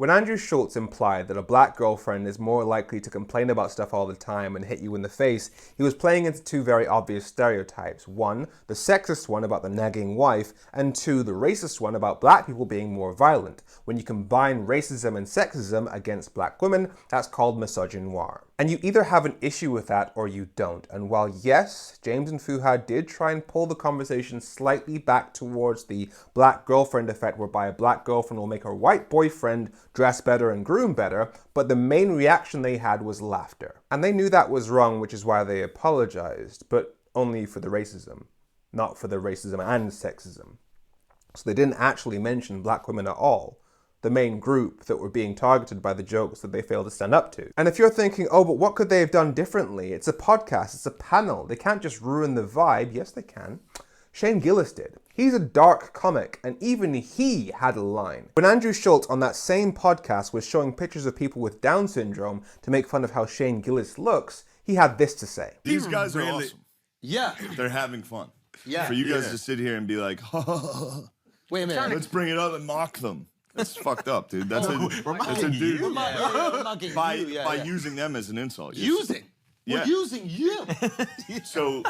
When Andrew Shulz implied that a black girlfriend is more likely to complain about stuff all the time and hit you in the face, he was playing into two very obvious stereotypes. One, the sexist one about the nagging wife, and two, the racist one about black people being more violent. When you combine racism and sexism against black women, that's called misogynoir. And you either have an issue with that or you don't. And while yes, James and Fuhad did try and pull the conversation slightly back towards the black girlfriend effect, whereby a black girlfriend will make her white boyfriend dress better and groom better, but the main reaction they had was laughter. And they knew that was wrong, which is why they apologized, but only for the racism, not for the racism and sexism. So they didn't actually mention black women at all, the main group that were being targeted by the jokes that they failed to stand up to. And if you're thinking, oh, but what could they have done differently? It's a podcast, it's a panel. They can't just ruin the vibe. Yes, they can. Shane Gillis did. He's a dark comic, and even he had a line. When Andrew Shulz on that same podcast was showing pictures of people with Down syndrome to make fun of how Shane Gillis looks, he had this to say. These guys are awesome. Yeah. They're having fun. Yeah. For you guys to sit here and be like, wait a minute. Let's bring it up and mock them. That's fucked up, dude. That's That's a dude. We're mocking By using them as an insult. Using? Yeah. We're using you. So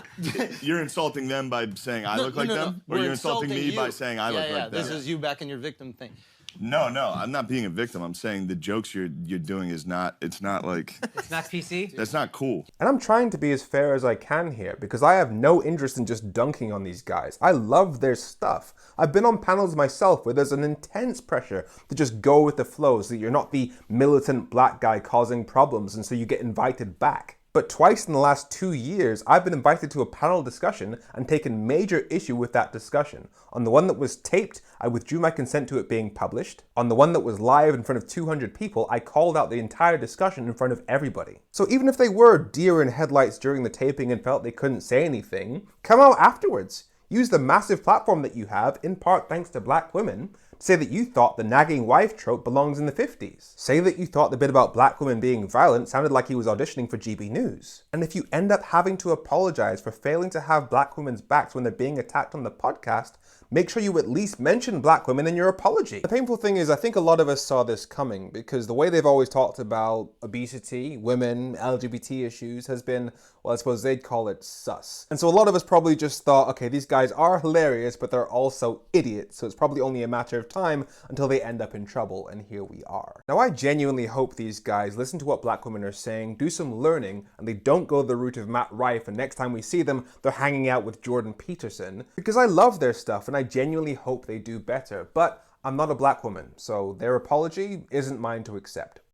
you're insulting them by saying I look like them? Or you're insulting me by saying I look like them? This is you back in your victim thing. No, I'm not being a victim. I'm saying the jokes you're doing is not, it's not like... It's not PC? That's not cool. And I'm trying to be as fair as I can here, because I have no interest in just dunking on these guys. I love their stuff. I've been on panels myself where there's an intense pressure to just go with the flow so that you're not the militant black guy causing problems, and so you get invited back. But twice in the last 2 years, I've been invited to a panel discussion and taken major issue with that discussion. On the one that was taped, I withdrew my consent to it being published. On the one that was live in front of 200 people, I called out the entire discussion in front of everybody. So even if they were deer in headlights during the taping and felt they couldn't say anything, come out afterwards. Use the massive platform that you have, in part thanks to black women, say that you thought the nagging wife trope belongs in the 50s. Say that you thought the bit about black women being violent sounded like he was auditioning for GB News. And if you end up having to apologize for failing to have black women's backs when they're being attacked on the podcast, make sure you at least mention black women in your apology. The painful thing is, I think a lot of us saw this coming, because the way they've always talked about obesity, women, LGBT issues has been, well, I suppose they'd call it sus. And so a lot of us probably just thought, okay, these guys are hilarious, but they're also idiots, so it's probably only a matter of time until they end up in trouble, and here we are. Now, I genuinely hope these guys listen to what black women are saying, do some learning, and they don't go the route of Matt Rife, and next time we see them, they're hanging out with Jordan Peterson, because I love their stuff, and I genuinely hope they do better. But I'm not a black woman, so their apology isn't mine to accept.